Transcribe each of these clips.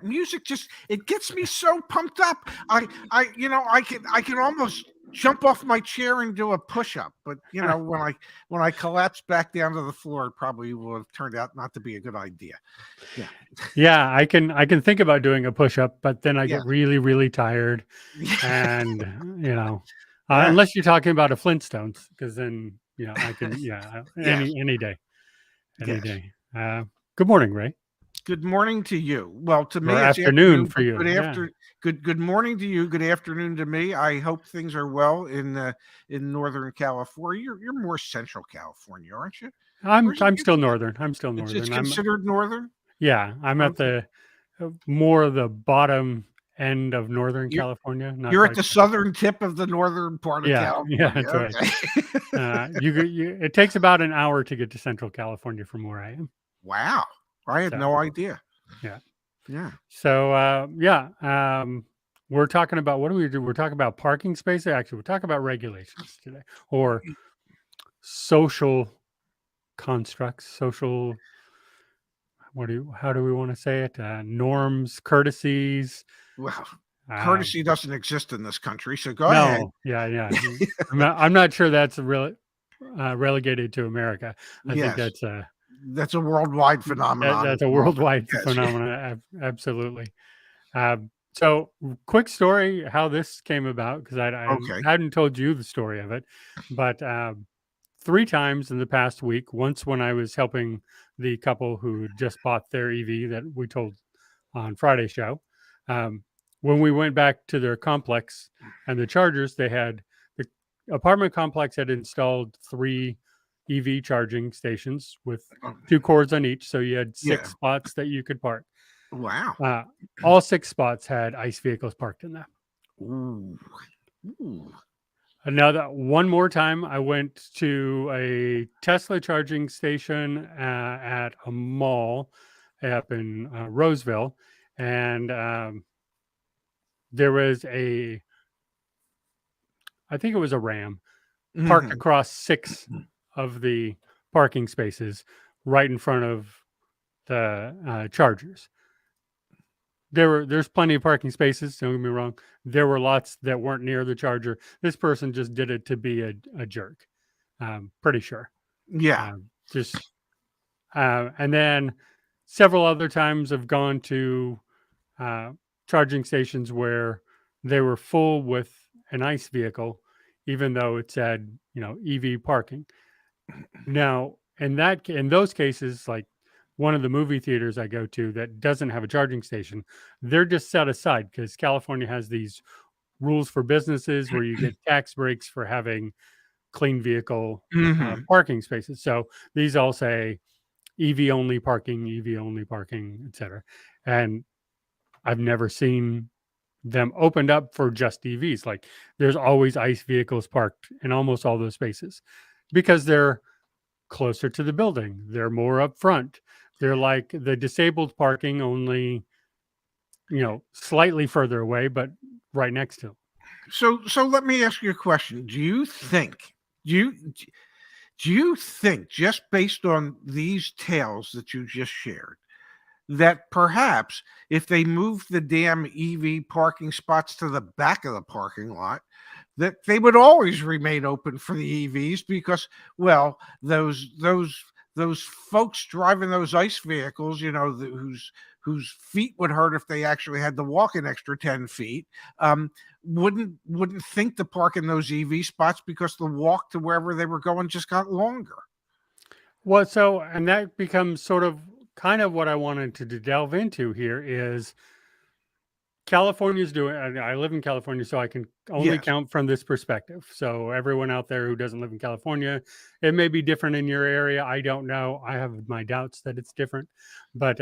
music just, it gets me so pumped up. I can almost jump off my chair and do a push-up, but when I collapse back down to the floor, it probably will have turned out not to be a good idea. Yeah. Yeah, I can think about doing a push-up, but then I get really, really tired. And unless you're talking about a Flintstones, because then I can any day. Any day. Good morning, Ray. Good morning to you. Well, to me, or it's afternoon for you. Good morning to you. Good afternoon to me. I hope things are well in Northern California. You're more Central California, aren't you? I'm still northern. I'm still northern. It's considered northern. Yeah, I'm at the more of the bottom end of Northern California. You're at the southern tip of the northern part of California. Yeah, that's right. It takes about an hour to get to Central California from where I am. Wow. I had no idea. Yeah. So, we're talking about, what do we do? We're talking about parking spaces. Actually, we're talking about regulations today, or social constructs, social, how do we want to say it? Norms, courtesies. Well, courtesy doesn't exist in this country, so go ahead. Yeah. I'm not sure that's relegated to America. I think that's a worldwide phenomenon. That's a worldwide phenomenon. Absolutely. So quick story, how this came about, because I hadn't told you the story of it, but 3 times in the past week, once when I was helping the couple who just bought their EV that we told on Friday's show, when we went back to their complex and the chargers, the apartment complex had installed 3 EV charging stations with 2 cords on each. So you had 6 spots that you could park. Wow. All 6 spots had ICE vehicles parked in them. Ooh. One more time, I went to a Tesla charging station at a mall up in Roseville. And there was I think it was a Ram parked across 6 of the parking spaces right in front of the chargers. There's plenty of parking spaces, don't get me wrong. There were lots that weren't near the charger. This person just did it to be a jerk. Pretty sure. Yeah. And then several other times I've gone to charging stations where they were full with an ICE vehicle, even though it said, EV parking. Now, in those cases, like one of the movie theaters I go to that doesn't have a charging station, they're just set aside because California has these rules for businesses where you get tax breaks for having clean vehicle parking spaces. So these all say EV only parking, etc. And I've never seen them opened up for just EVs. Like there's always ICE vehicles parked in almost all those spaces because they're closer to the building. They're more up front. They're like the disabled parking, only, slightly further away, but right next to them. So let me ask you a question. Do you think, just based on these tales that you just shared, that perhaps if they move the damn EV parking spots to the back of the parking lot, that they would always remain open for the EVs because, well, those folks driving those ICE vehicles, whose feet would hurt if they actually had to walk an extra 10 feet, wouldn't think to park in those EV spots because the walk to wherever they were going just got longer. Well, and that becomes sort of kind of what I wanted to delve into here is California's doing, I live in California, so I can only count from this perspective. So everyone out there who doesn't live in California, it may be different in your area. I don't know. I have my doubts that it's different. But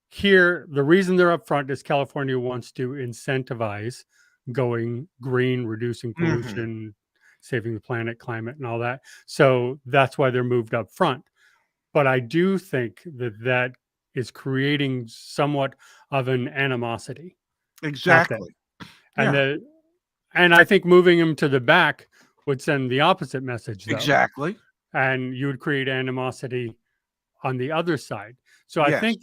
here, the reason they're up front is California wants to incentivize going green, reducing pollution, saving the planet, climate, and all that. So that's why they're moved up front. But I do think that is creating somewhat of an animosity. Exactly. And I think moving them to the back would send the opposite message, though. Exactly. And you would create animosity on the other side. So I Yes. think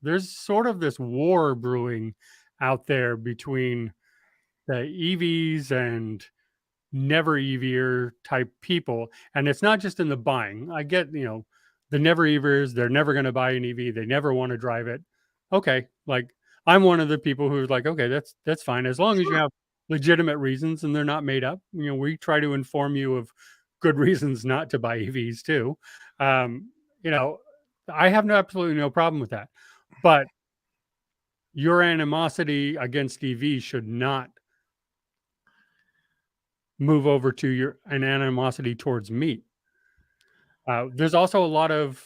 there's sort of this war brewing out there between the EVs and never EVer type people. And it's not just in the buying. I get, the never EVers, they're never going to buy an EV. They never want to drive it. Okay. Like I'm one of the people who's like, okay, that's fine. As long as you Sure. have legitimate reasons and they're not made up. We try to inform you of good reasons not to buy EVs too. Um, you know, I have absolutely no problem with that. But your animosity against EVs should not move over to an animosity towards me. There's also a lot of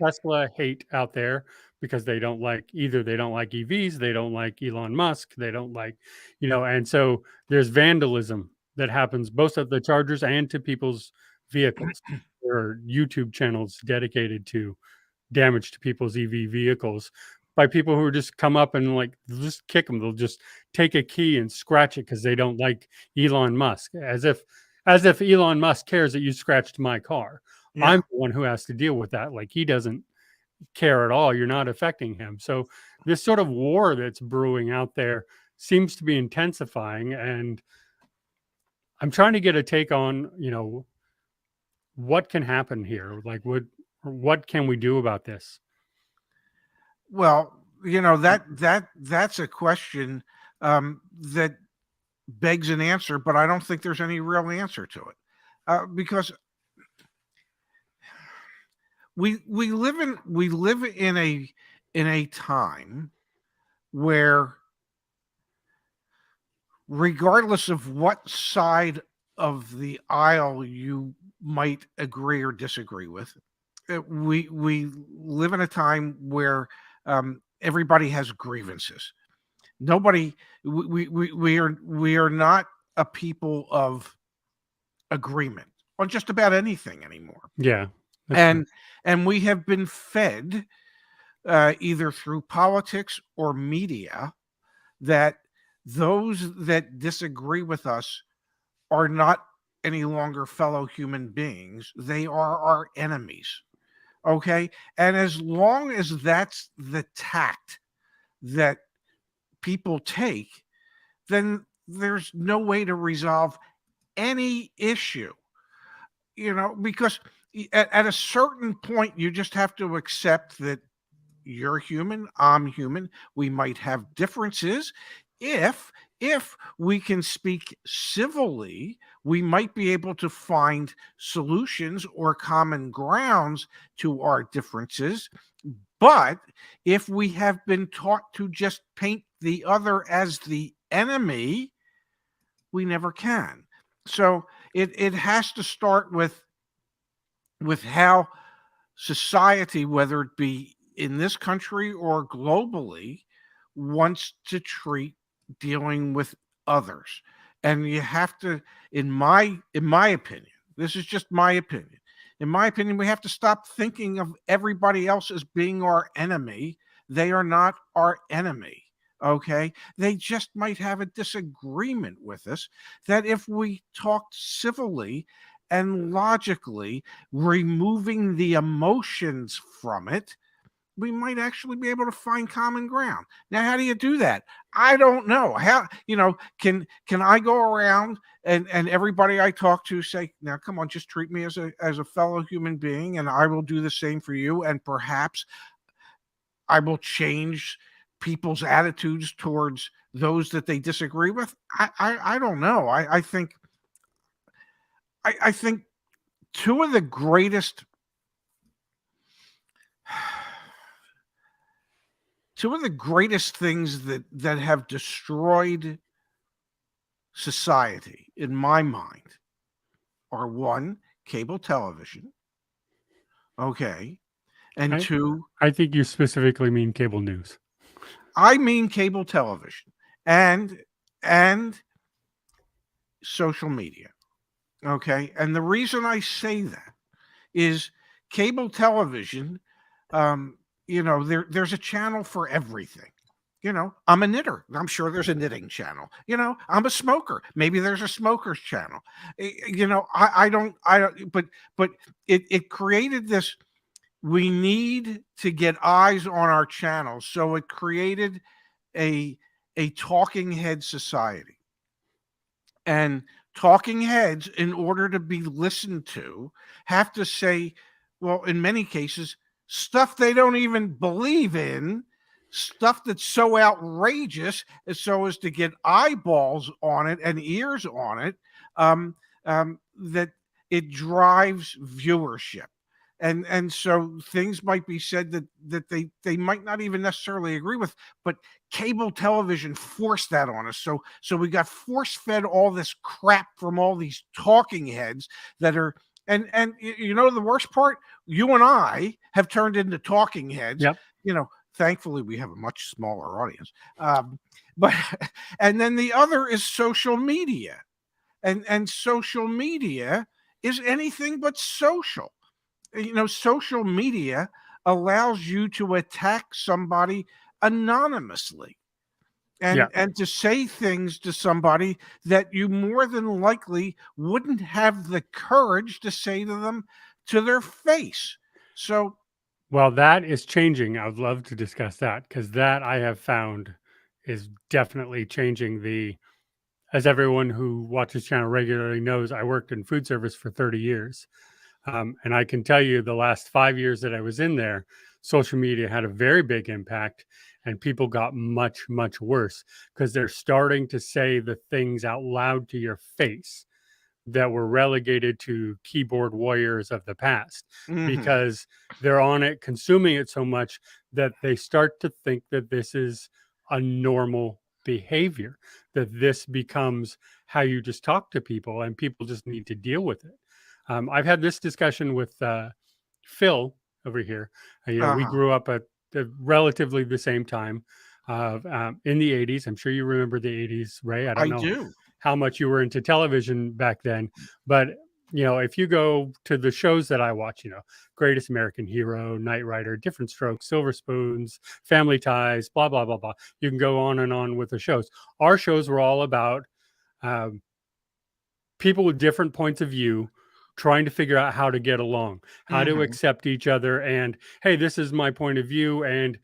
Tesla hate out there because they don't like EVs, they don't like Elon Musk, they don't like, and so there's vandalism that happens both at the chargers and to people's vehicles. There are YouTube channels dedicated to damage to people's EV vehicles by people who just come up and like they'll just kick them. They'll just take a key and scratch it because they don't like Elon Musk, as if Elon Musk cares that you scratched my car. I'm Yeah. the one who has to deal with that. Like he doesn't care at all. You're not affecting him. So this sort of war that's brewing out there seems to be intensifying, and I'm trying to get a take on what can happen here. Like what can we do about this? Well, that's a question that begs an answer, but I don't think there's any real answer to it, because we live in a time where, regardless of what side of the aisle you might agree or disagree with, we live in a time where everybody has grievances. Nobody we are not a people of agreement on just about anything anymore. Yeah. And we have been fed, either through politics or media, that those that disagree with us are not any longer fellow human beings. They are our enemies. Okay. And as long as that's the tact that people take, then there's no way to resolve any issue, because at a certain point, you just have to accept that you're human, I'm human. We might have differences. If we can speak civilly, we might be able to find solutions or common grounds to our differences. But if we have been taught to just paint the other as the enemy, we never can. So it has to start with how society, whether it be in this country or globally, wants to treat dealing with others. And you have to, in my opinion, this is just my opinion. In my opinion, we have to stop thinking of everybody else as being our enemy. They are not our enemy. Okay. They just might have a disagreement with us that, if we talked civilly and logically, removing the emotions from it, we might actually be able to find common ground. Now, how do you do that? I don't know. How, can I go around and everybody I talk to say, now come on, just treat me as a fellow human being, and I will do the same for you, and perhaps I will change people's attitudes towards those that they disagree with? I don't know. I think two of the greatest things that have destroyed society, in my mind, are: one, cable television, okay, and two, I think you specifically mean cable news. I mean cable television, and social media. Okay. And the reason I say that is cable television, there's a channel for everything. I'm a knitter. I'm sure there's a knitting channel. I'm a smoker. Maybe there's a smokers channel. I don't, but it created this we need to get eyes on our channels. So it created a talking head society. And talking heads, in order to be listened to, have to say, well, in many cases, stuff they don't even believe in, stuff that's so outrageous as so as to get eyeballs on it and ears on it, that it drives viewership. And so things might be said that they might not even necessarily agree with, but cable television forced that on us. So we got force fed all this crap from all these talking heads that are, and you know, the worst part, you and I have turned into talking heads. Yep. You know, thankfully we have a much smaller audience. But and then the other is social media, and social media is anything but social. You know, social media allows you to attack somebody anonymously, Yeah. and to say things to somebody that you more than likely wouldn't have the courage to say to them to their face. So Well, that is changing. I would love to discuss that, because that I have found is definitely changing as everyone who watches channel regularly knows, I worked in food service for 30 years. And I can tell you the last 5 years that I was in there, social media had a very big impact, and people got much, much worse because they're starting to say the things out loud to your face that were relegated to keyboard warriors of the past, mhm, because they're on it, consuming it so much that they start to think that this is a normal behavior, that this becomes how you just talk to people, and people just need to deal with it. I've had this discussion with Phil over here. We uh-huh, grew up at relatively the same time in the 80s. I'm sure you remember the 80s, Ray. I don't I know do. how much you were into television back then, but if you go to the shows that I watch, Greatest American Hero, Knight Rider, Different Strokes, Silver Spoons, Family Ties, blah blah blah blah. You can go on and on with the shows. Our shows were all about um, people with different points of view trying to figure out how to get along, how to Mhm, accept each other, and hey, this is my point of view, and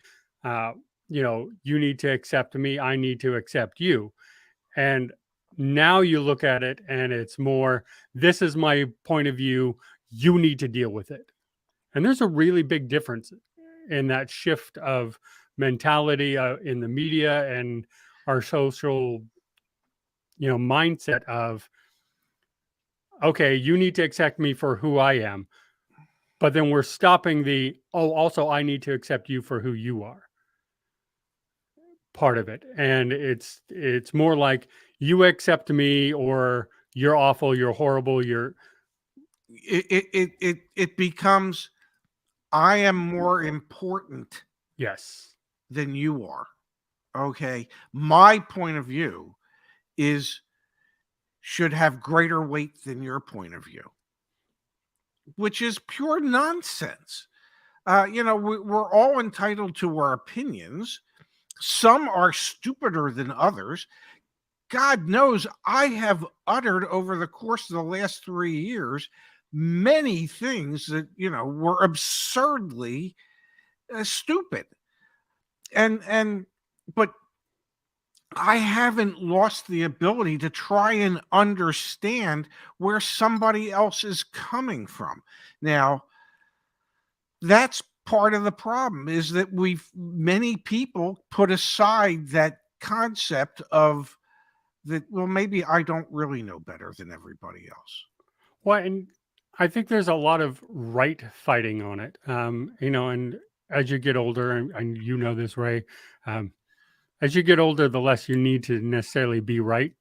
uh, you need to accept me, I need to accept you. And now you look at it and it's more, this is my point of view, you need to deal with it. And there's a really big difference in that shift of mentality in the media and our social, mindset of, okay, you need to accept me for who I am. But then we're stopping oh, also, I need to accept you for who you are, part of it. And it's more like, you accept me, or you're awful, you're horrible, you're it becomes, I am more important yes. than you are. Okay, my point of view is should have greater weight than your point of view, which is pure nonsense. You know, we're all entitled to our opinions. Some are stupider than others. God knows I have uttered over the course of the last 3 years many things that, you know, were absurdly stupid. And but I haven't lost the ability to try and understand where somebody else is coming from. Now, that's part of the problem, is that many people put aside that concept of that, well, maybe I don't really know better than everybody else. Well, and I think there's a lot of right fighting on it. And as you get older, and you know this, Ray, um, as you get older, the less you need to necessarily be right.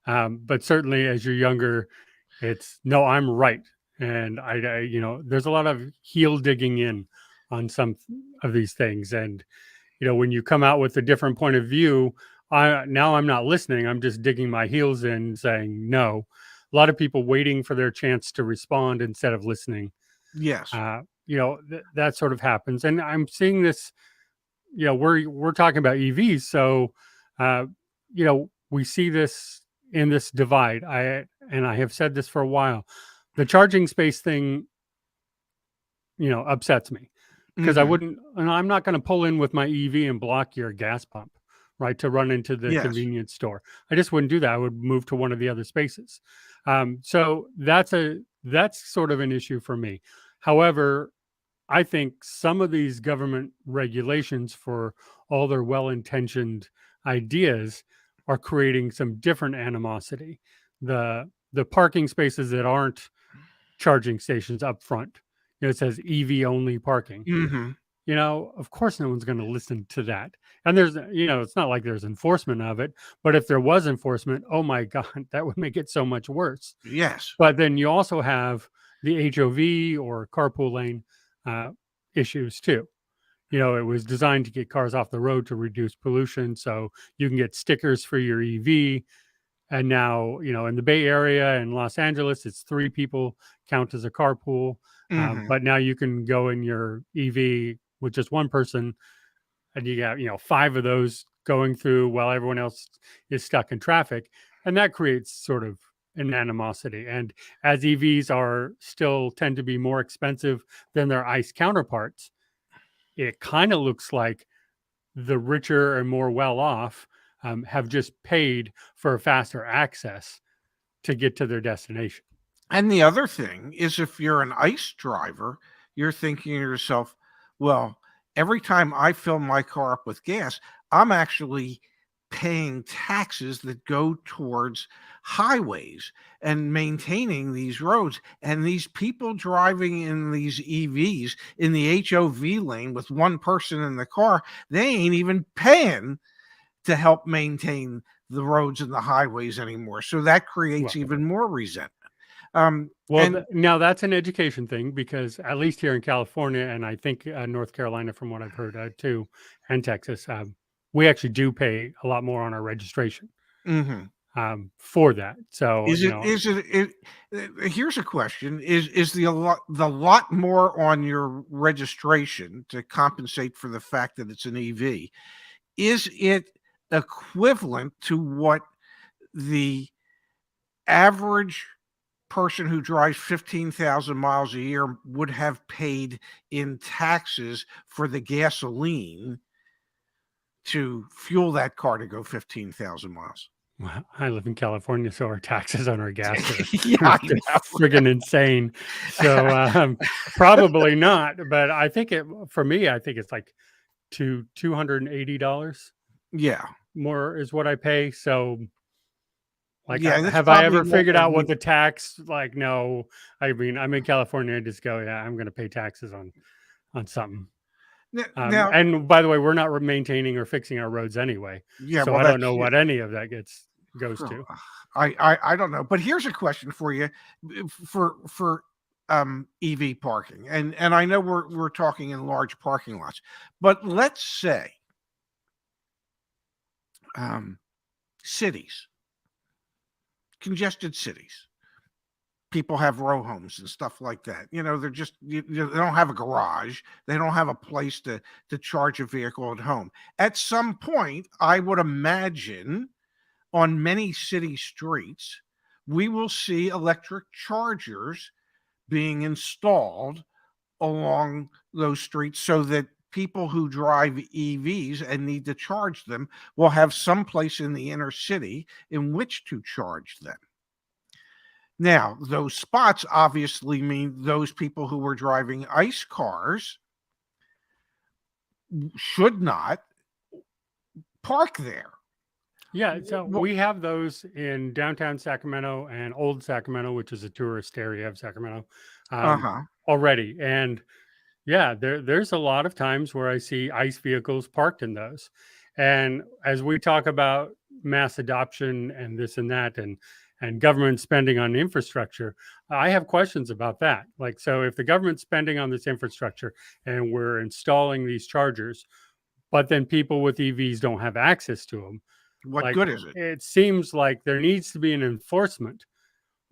But certainly as you're younger, it's no, I'm right. And there's a lot of heel digging in on some of these things. And, when you come out with a different point of view, I'm not listening. I'm just digging my heels in, saying no. A lot of people waiting for their chance to respond instead of listening. Yes. That sort of happens. And I'm seeing this, we're talking about EVs. So, we see this in this divide. I have said this for a while. The charging space thing upsets me, because I Mhm. wouldn't, and I'm not going to pull in with my EV and block your gas pump, right, to run into the Yes. convenience store. I just wouldn't do that. I would move to one of the other spaces. So that's sort of an issue for me. However, I think some of these government regulations, for all their well-intentioned ideas, are creating some different animosity. The parking spaces that aren't charging stations up front, it says EV only parking. Mhm. Of course, no one's going to listen to that. And it's not like there's enforcement of it, but if there was enforcement, oh my God, that would make it so much worse. Yes. But then you also have the HOV or carpool lane uh, issues too. It was designed to get cars off the road to reduce pollution. So you can get stickers for your EV. And now, in the Bay Area and Los Angeles, it's 3 people count as a carpool. Mhm. But now you can go in your EV with just one person, and you got 5 of those going through while everyone else is stuck in traffic, and that creates sort of an animosity. And as EVs are still tend to be more expensive than their ICE counterparts, it kind of looks like the richer and more well off have just paid for faster access to get to their destination. And the other thing is, if you're an ICE driver, you're thinking to yourself, well, every time I fill my car up with gas, I'm actually paying taxes that go towards highways and maintaining these roads. And these people driving in these EVs in the HOV lane with one person in the car, they ain't even paying to help maintain the roads and the highways anymore. So that creates Well, even more resentment. Um, well, and now that's an education thing, because at least here in California, and I think North Carolina, from what I've heard too, and Texas, we actually do pay a lot more on our registration mhm. for that. So, Here's a question: Is the lot more on your registration to compensate for the fact that it's an EV? Is it equivalent to what the average person who drives 15,000 miles a year would have paid in taxes for the gasoline to fuel that car to go 15,000 miles? well, I live in California, so our taxes on our gas are Yeah, I friggin' insane. So know. probably not. But I think for me, I think it's like $280 Yeah. more is what I pay. So, like, Yeah, that's have I probably ever more figured than out what we. the tax? Like, no. I mean, I'm in California. I just go, yeah, I'm going to pay taxes on something. Now, And by the way, we're not maintaining or fixing our roads anyway, yeah, so well, I don't that's know yeah. what any of that goes Oh, to. I don't know, but here's a question for you, for EV parking, and I know we're talking in large parking lots, but let's say um, cities, congested cities, people have row homes and stuff like that. They're just they don't have a garage, they don't have a place to charge a vehicle at home. At some point, I would imagine on many city streets, we will see electric chargers being installed along those streets so that people who drive EVs and need to charge them will have some place in the inner city in which to charge them. Now, those spots obviously mean those people who were driving ICE cars should not park there. Yeah, so Well, we have those in downtown Sacramento and Old Sacramento, which is a tourist area of Sacramento, um, uh-huh. already. And yeah, there's a lot of times where I see ICE vehicles parked in those. And as we talk about mass adoption and this and that, and government spending on infrastructure, I have questions about that. Like, so if the government's spending on this infrastructure and we're installing these chargers, but then people with EVs don't have access to them, What like, good is it? it seems like there needs to be an enforcement,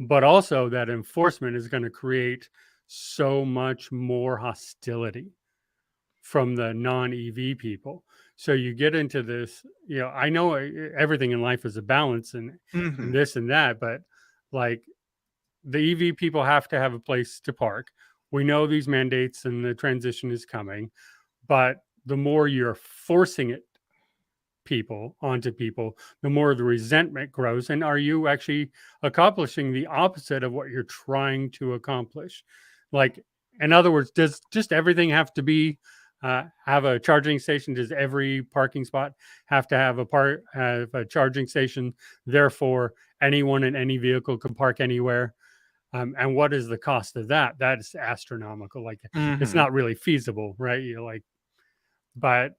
but also that enforcement is going to create so much more hostility from the non-EV people. So you get into this, I know everything in life is a balance, and Mhm. this and that, but like, the EV people have to have a place to park. we know these mandates and the transition is coming, but the more you're forcing it onto people, the more the resentment grows. And are you actually accomplishing the opposite of what you're trying to accomplish? Like, in other words, does just everything have to be have a charging station? Does every parking spot have to have a charging station? Therefore, anyone in any vehicle can park anywhere. And what is the cost of that? That is astronomical. Like, it's Mm-hmm. not really feasible, right? You're like, but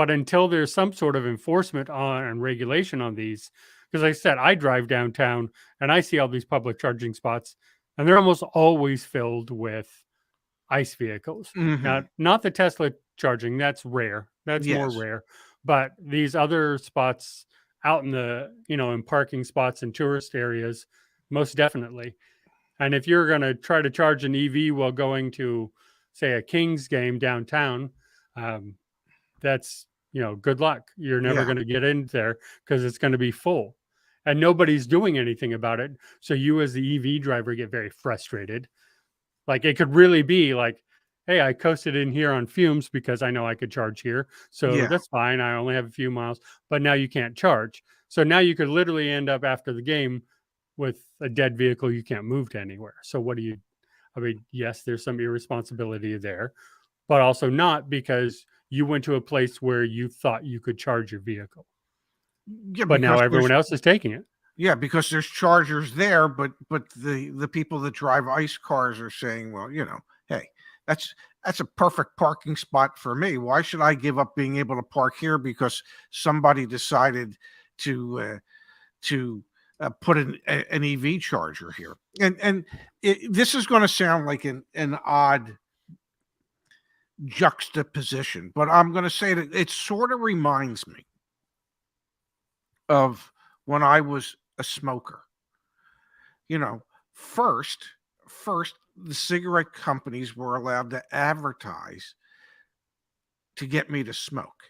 until there's some sort of enforcement on and regulation on these, because like I said, I drive downtown and I see all these public charging spots, and they're almost always filled with ICE vehicles. Mm-hmm. Now, not the Tesla charging, that's rare. That's more Yes. rare. But these other spots out in in parking spots and tourist areas, most definitely. And if you're going to try to charge an EV while going to, say, a Kings game downtown, um, that's, good luck. You're never Yeah. going to get in there because it's going to be full and nobody's doing anything about it. So you, as the EV driver, get very frustrated. Like, it could really be like, hey, I coasted in here on fumes because I know I could charge here. So Yeah. that's fine. I only have a few miles, but now you can't charge. So now you could literally end up after the game with a dead vehicle. You can't move to anywhere. So what do you, I mean, yes, there's some irresponsibility there, but also not, because you went to a place where you thought you could charge your vehicle, Yeah, but now because everyone else is taking it. because there's chargers there, but the people that drive ICE cars are saying, well, hey, that's a perfect parking spot for me. Why should I give up being able to park here because somebody decided to put an EV charger here? And this is going to sound like an odd juxtaposition, but I'm going to say that it sort of reminds me of when I was a smoker. First, the cigarette companies were allowed to advertise to get me to smoke,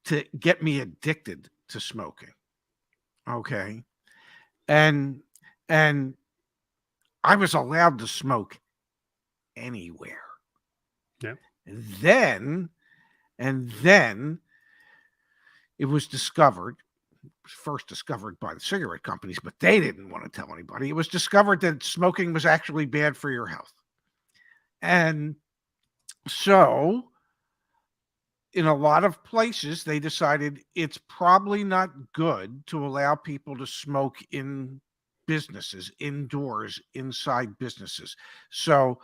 to get me addicted to smoking. Okay. And and I was allowed to smoke anywhere. Yeah. And then it was first discovered by the cigarette companies, but they didn't want to tell anybody. It was discovered that smoking was actually bad for your health. And so in a lot of places, they decided it's probably not good to allow people to smoke in businesses, indoors, inside businesses. So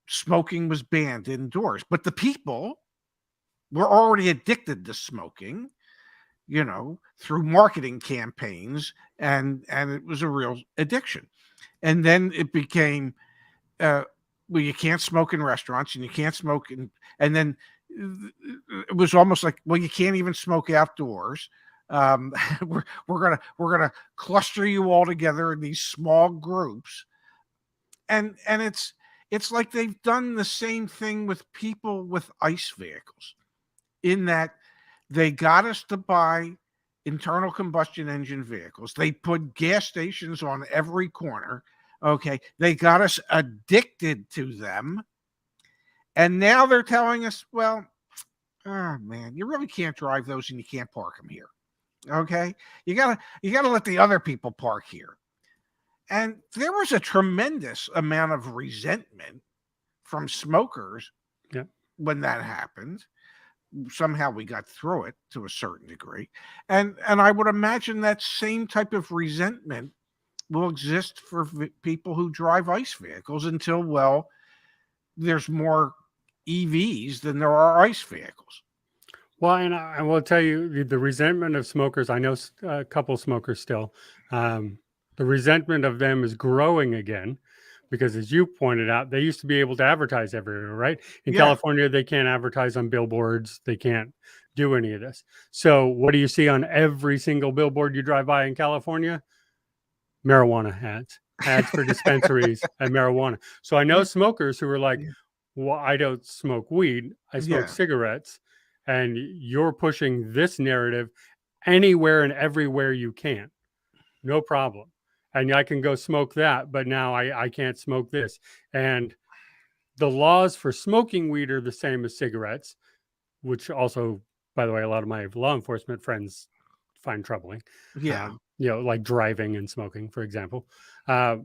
smoking was banned indoors, but the people were already addicted to smoking, through marketing campaigns, and it was a real addiction. And then it became, well, you can't smoke in restaurants, and you can't smoke and then it was almost like, well, you can't even smoke outdoors. We're gonna cluster you all together in these small groups, and it's like they've done the same thing with people with ICE vehicles, in that they got us to buy internal combustion engine vehicles. They put gas stations on every corner. Okay. They got us addicted to them. And now they're telling us, well, oh man, you really can't drive those and you can't park them here. Okay. You gotta let the other people park here. And there was a tremendous amount of resentment from smokers when that happened. Somehow we got through it to a certain degree, and I would imagine that same type of resentment will exist for people who drive ICE vehicles until, well, there's more EVs than there are ICE vehicles. Well, and I will tell you, the resentment of smokers, I know a couple smokers still, the resentment of them is growing again, because as you pointed out, they used to be able to advertise everywhere, right? In California, they can't advertise on billboards. They can't do any of this. So what do you see on every single billboard you drive by in California? Marijuana ads for dispensaries and marijuana. So I know smokers who are like, well, I don't smoke weed, I smoke cigarettes. And you're pushing this narrative anywhere and everywhere you can. No problem. and I can go smoke that, but now I can't smoke this. And the laws for smoking weed are the same as cigarettes, which also, by the way, a lot of my law enforcement friends find troubling. Yeah. Like driving and smoking, for example. Uh,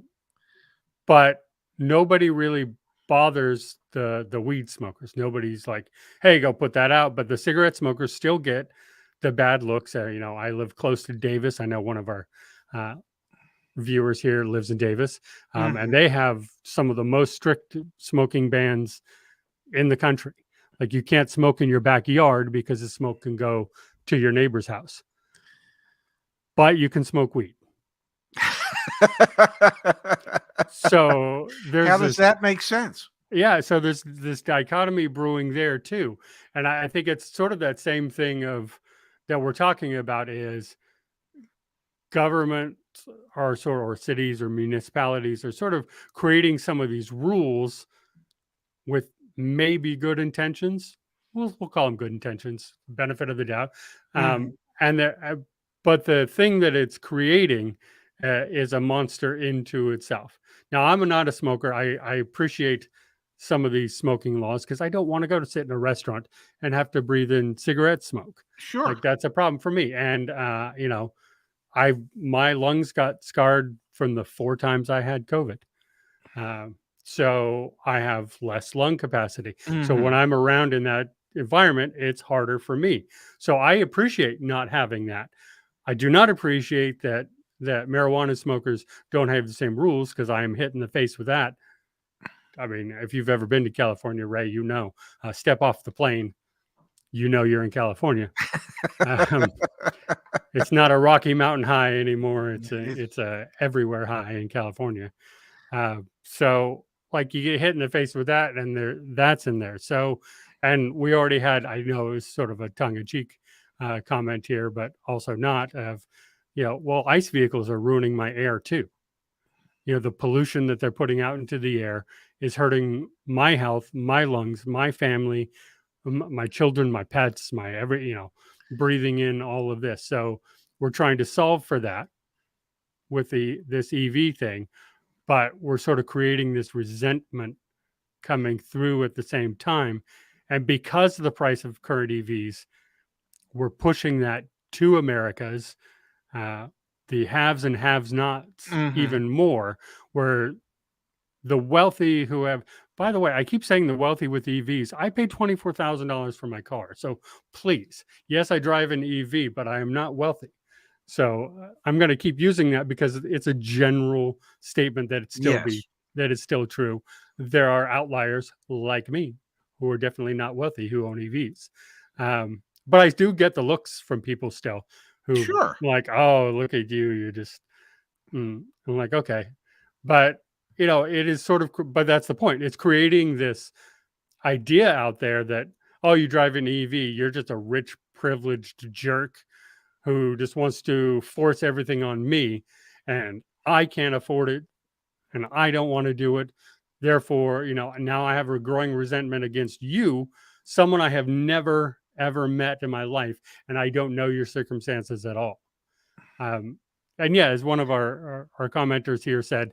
but nobody really bothers the weed smokers. Nobody's like, hey, go put that out. But the cigarette smokers still get the bad looks. I live close to Davis. I know one of our uh, viewers here lives in Davis, and Mhm. they have some of the most strict smoking bans in the country. Like, you can't smoke in your backyard because the smoke can go to your neighbor's house, but you can smoke weed. So How there's does this, that make sense? yeah. So there's this dichotomy brewing there too, and I think it's sort of that same thing of that we're talking about is government or cities or municipalities are sort of creating some of these rules with maybe good intentions. We'll call them good intentions, benefit of the doubt. Mhm. And but the thing that it's creating is a monster into itself. Now, I'm not a smoker. I appreciate some of these smoking laws because I don't want to go to sit in a restaurant and have to breathe in cigarette smoke. Sure. Like, that's a problem for me. And my lungs got scarred from the 4 times I had COVID. Um, so I have less lung capacity. So when Mhm. I'm around in that environment, it's harder for me. So I appreciate not having that. I do not appreciate that marijuana smokers don't have the same rules because I am hit in the face with that. I mean, if you've ever been to California, Ray, step off the plane, you're in California. Um, it's not a Rocky Mountain high anymore. It It's a everywhere high in California. So like you get hit in the face with that, and that's in there. So, and we already had, I know it was sort of a tongue in cheek comment here, but also not of, well, ICE vehicles are ruining my air too. The pollution that they're putting out into the air is hurting my health, my lungs, my family, my children, my pets, breathing in all of this. So we're trying to solve for that with this EV thing, but we're sort of creating this resentment coming through at the same time. And because of the price of current EVs, we're pushing that to America's, uh, the haves and haves nots Mhm. even more, where the wealthy who have, by the way, I keep saying the wealthy with EVs. I paid $24,000 for my car. So please, yes, I drive an EV, but I am not wealthy. So I'm going to keep using that because it's a general statement Yes. that it's still true. There are outliers like me who are definitely not wealthy who own EVs. But I do get the looks from people still who Sure. like, oh, look at you. You're just, I'm like, okay. But, it is sort of, but that's the point. It's creating this idea out there that, oh, you drive an EV, you're just a rich, privileged jerk who just wants to force everything on me, and I can't afford it, and I don't want to do it. Therefore, now I have a growing resentment against you, someone I have never ever met in my life, and I don't know your circumstances at all. Um, and yeah, as one of our commenters here said,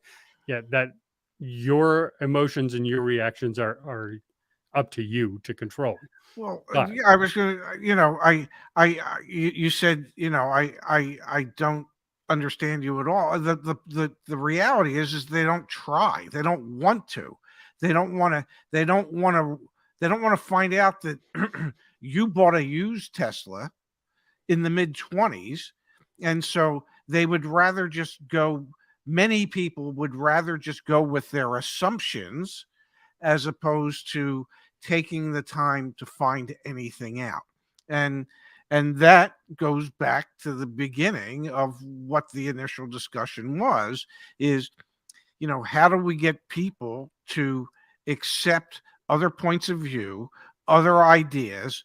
yeah, that your emotions and your reactions are up to you to control. Well, But yeah, I was gonna, you said, I don't understand you at all. The reality is they don't try. They don't want to. They don't want to. They don't want to. They don't want to find out that you bought a used Tesla in the mid 20s, and so they would rather just go. Many people would rather just go with their assumptions as opposed to taking the time to find anything out. And and that goes back to the beginning of what the initial discussion was, is, how do we get people to accept other points of view, other ideas,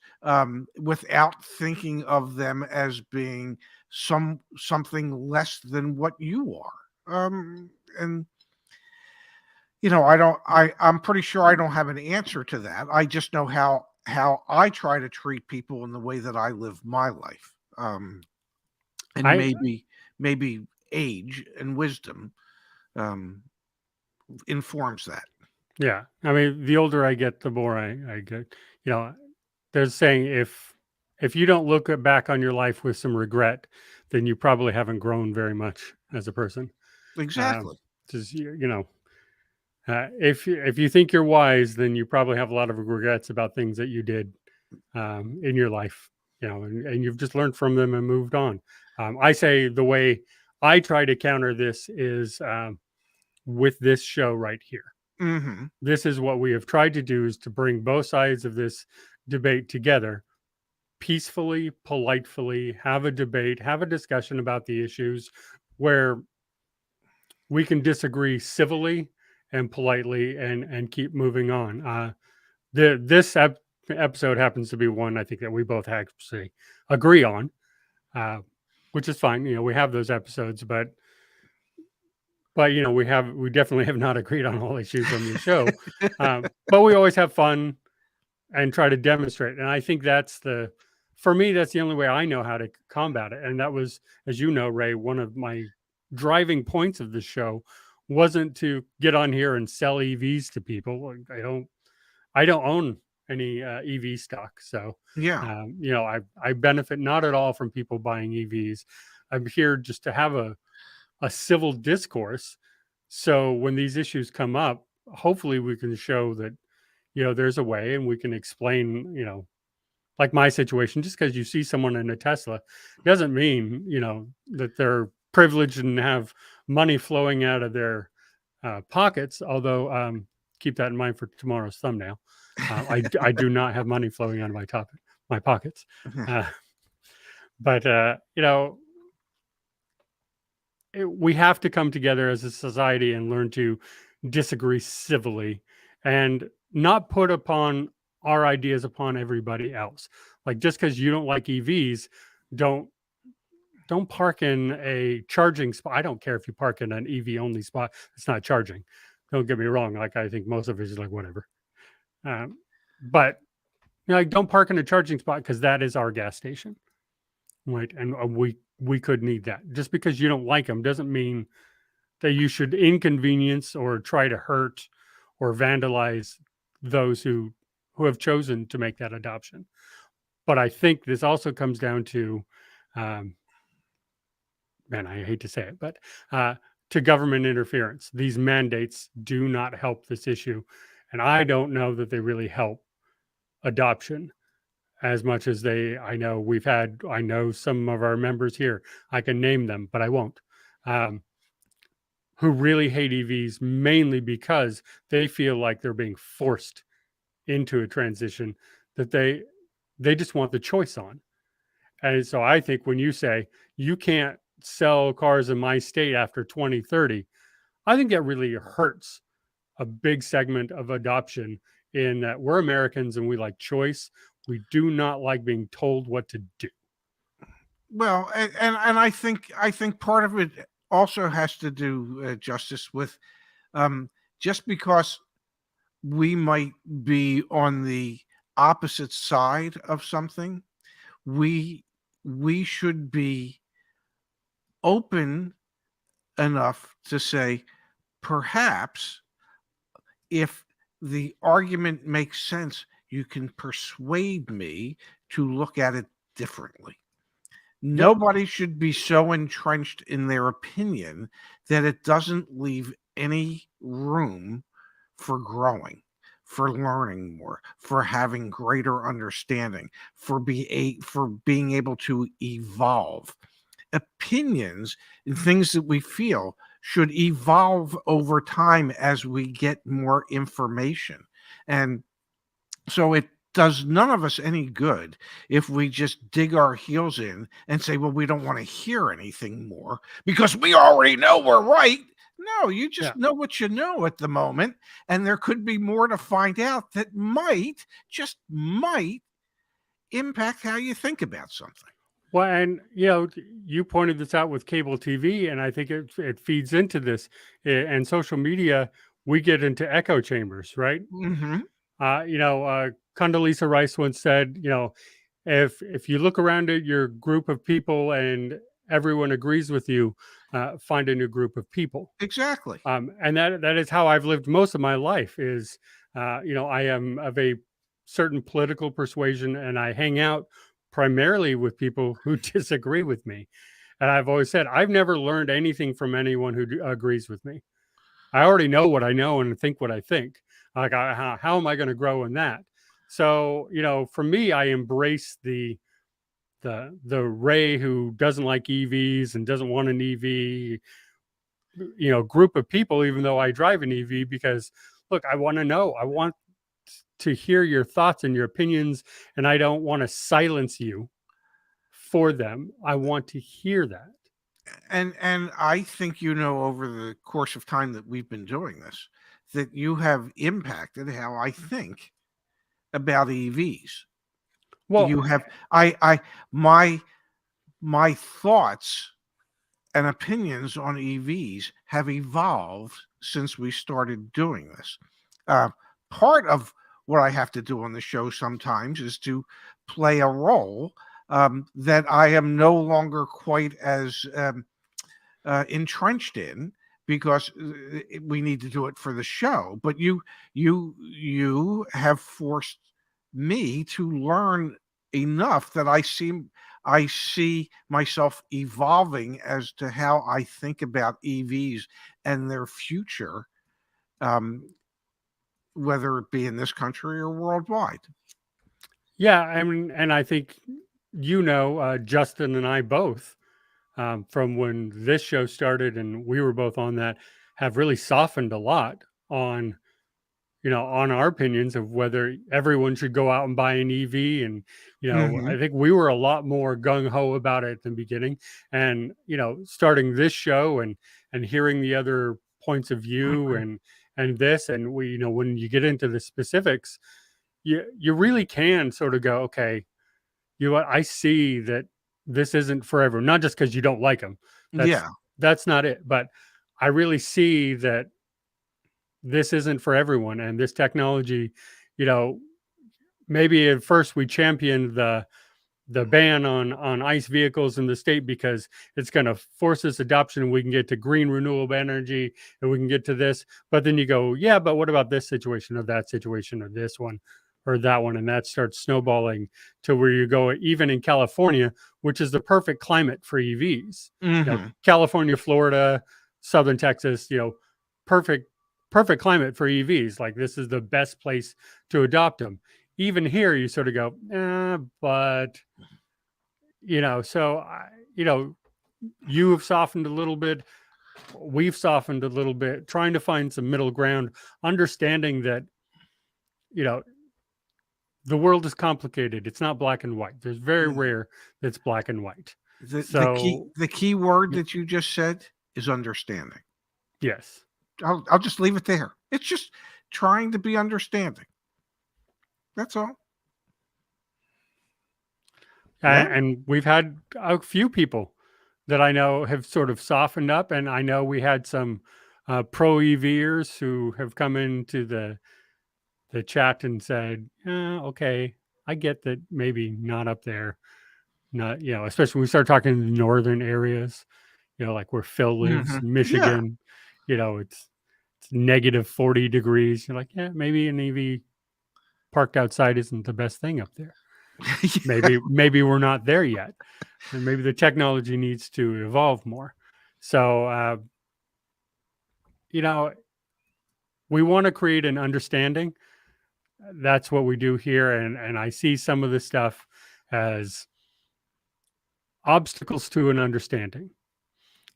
without thinking of them as being something less than what you are. And I'm pretty sure I don't have an answer to that. I just know how I try to treat people in the way that I live my life. And I maybe age and wisdom informs that. Yeah. I mean, the older I get, the more I get. You know, there's saying if you don't look back on your life with some regret, then you probably haven't grown very much as a person. Um, Exactly. just you know, if you think you're wise, then you probably have a lot of regrets about things that you did in your life. You know, and you've just learned from them and moved on. I say the way I try to counter this is with this show right here. Mm-hmm. This is what we have tried to do, is to bring both sides of this debate together peacefully, politely, have a debate, have a discussion about the issues where we can disagree civilly and politely and keep moving on. This episode happens to be one I think that we both actually agree on, which is fine. You know, we have those episodes, but you know, we definitely have not agreed on all issues on the show. But we always have fun and try to demonstrate. And I think for me, that's the only way I know how to combat it. And that was, as you know, Ray, one of my driving points of the show wasn't to get on here and sell EVs to people. I don't own any EV stock. So, Yeah. you know, I benefit not at all from people buying EVs. I'm here just to have a civil discourse. So when these issues come up, hopefully we can show that, you know, there's a way, and we can explain, you know, like my situation. Just because you see someone in a Tesla doesn't mean, you know, that they're privileged and have money flowing out of their pockets. Although, keep that in mind for tomorrow's thumbnail. I do not have money flowing out of my pockets. But you know, we have to come together as a society and learn to disagree civilly and not put upon our ideas upon everybody else. Like, just because you don't like EVs, don't park in a charging spot. I don't care if you park in an EV only spot. It's not charging. Don't get me wrong. Like, I think most of it is like whatever. But you know, like, don't park in a charging spot, because that is our gas station, right? And we could need that. Just because you don't like them doesn't mean that you should inconvenience or try to hurt or vandalize those who have chosen to make that adoption. But I think this also comes down to, man, I hate to say it, but to government interference. These mandates do not help this issue. And I don't know that they really help adoption as much as I know some of our members here, I can name them, but I won't, who really hate EVs mainly because they feel like they're being forced into a transition that they just want the choice on. And so I think when you say you can't sell cars in my state after 2030, I think that really hurts a big segment of adoption, in that we're Americans and we like choice. We do not like being told what to do. Well, and I think part of it also has to do, Justice, with just because we might be on the opposite side of something, we should be open enough to say, perhaps if the argument makes sense, you can persuade me to look at it differently. Nobody should be so entrenched in their opinion that it doesn't leave any room for growing, for learning more, for having greater understanding, for being able to evolve. Opinions and things that we feel should evolve over time as we get more information. And so it does none of us any good if we just dig our heels in and say, well, we don't want to hear anything more because we already know we're right. No, you just know what you know at the moment. And there could be more to find out that might impact how you think about something. Well, and you know, you pointed this out with cable TV, and I think it feeds into this. And social media, we get into echo chambers, right? Mm-hmm. You know, Condoleezza Rice once said, you know, if you look around at your group of people and everyone agrees with you, find a new group of people. Exactly. And that is how I've lived most of my life. Is I am of a certain political persuasion, and I hang out primarily with people who disagree with me. And I've always said I've never learned anything from anyone who agrees with me. I already know what I know and think what I think. Like, how am I going to grow in that? So, for me, I embrace the Ray who doesn't like EVs and doesn't want an EV, group of people, even though I drive an EV, because look, I want to know, I want to hear your thoughts and your opinions, and I don't want to silence you for them. I want to hear that. And I think, over the course of time that we've been doing this, that you have impacted how I think about EVs. Well, You have my thoughts and opinions on EVs have evolved since we started doing this. Part of what I have to do on the show sometimes is to play a role that I am no longer quite as entrenched in, because we need to do it for the show. But you have forced me to learn enough that I see myself evolving as to how I think about EVs and their future, whether it be in this country or worldwide. yeah, I mean, and I think Justin and I both, from when this show started and we were both on that, have really softened a lot on on our opinions of whether everyone should go out and buy an EV. And, Mhm. I think we were a lot more gung ho about it at the beginning. And, starting this show and hearing the other points of view and this, and we, when you get into the specifics, you really can sort of go, okay, what, I see that this isn't for everyone, not just because you don't like them. Yeah. That's not it. But I really see that this isn't for everyone, and this technology, you know maybe at first we championed the ban on ICE vehicles in the state because it's going to force this adoption, and we can get to green renewable energy, and we can get to this. But then you go, yeah, but what about this situation or that situation or this one or that one? And that starts snowballing to where you go, even in California, which is the perfect climate for EVs. Mhm. California, Florida, Southern Texas, perfect perfect climate for EVs. Like, this is the best place to adopt them. Even here, you sort of go, but so you have softened a little bit. We've softened a little bit, trying to find some middle ground, understanding that you know the world is complicated. It's not black and white. There's very rare that's black and white. So The key word that you just said is understanding. yes. I'll just leave it there. It's just trying to be understanding. That's all. Yeah. And we've had a few people that I know have sort of softened up, and I know we had some pro EVers who have come into the chat and said, "Okay, I get that. Maybe not up there, not especially when we start talking in the northern areas, like where Phil lives, Mhm. Yeah. Michigan. It's negative 40 degrees. You're like, yeah, maybe an EV parked outside isn't the best thing up there." Maybe we're not there yet, and maybe the technology needs to evolve more. So we want to create an understanding. That's what we do here, and I see some of this stuff as obstacles to an understanding.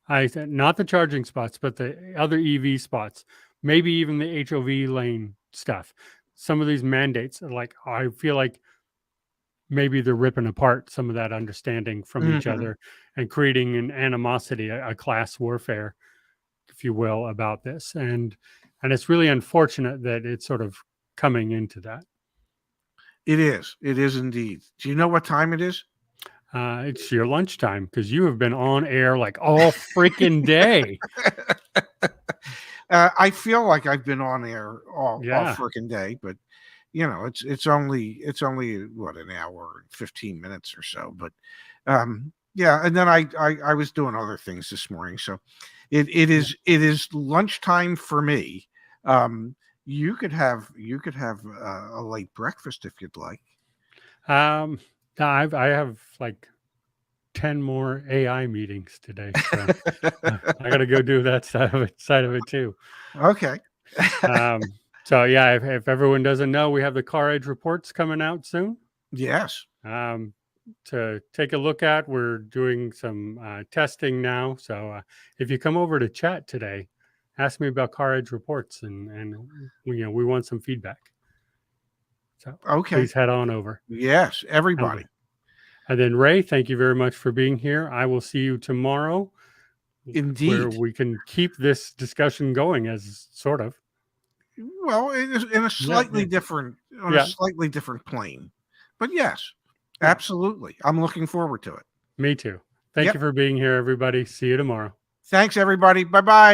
I said not the charging spots, but the other EV spots, maybe even the HOV lane stuff. Some of these mandates are like, I feel like maybe they're ripping apart some of that understanding from each Mhm. other and creating an animosity, a class warfare, if you will, about this. And it's really unfortunate that it's sort of coming into that. It is. It is indeed. Do you know what time it is? It's your lunchtime because you have been on air like all freaking day. I feel like I've been on air all Yeah. freaking day, but it's only what, an hour and 15 minutes or so. But Yeah, and then I was doing other things this morning, so it is lunchtime for me. You could have a late breakfast if you'd like. No, I have like 10 more AI meetings today, so I got to go do that side of it too. Okay. So yeah, if everyone doesn't know, we have the CarEdge reports coming out soon. Yes. To take a look at. We're doing some testing now. So if you come over to chat today, ask me about CarEdge reports, and we want some feedback. So Okay. please head on over. Yes, everybody. And then Ray, thank you very much for being here. I will see you tomorrow. Indeed. Where we can keep this discussion going as sort of. Well, in a slightly different, on a slightly different plane. But yes, absolutely. I'm looking forward to it. Me too. Thank you for being here, everybody. See you tomorrow. Thanks, everybody. Bye-bye.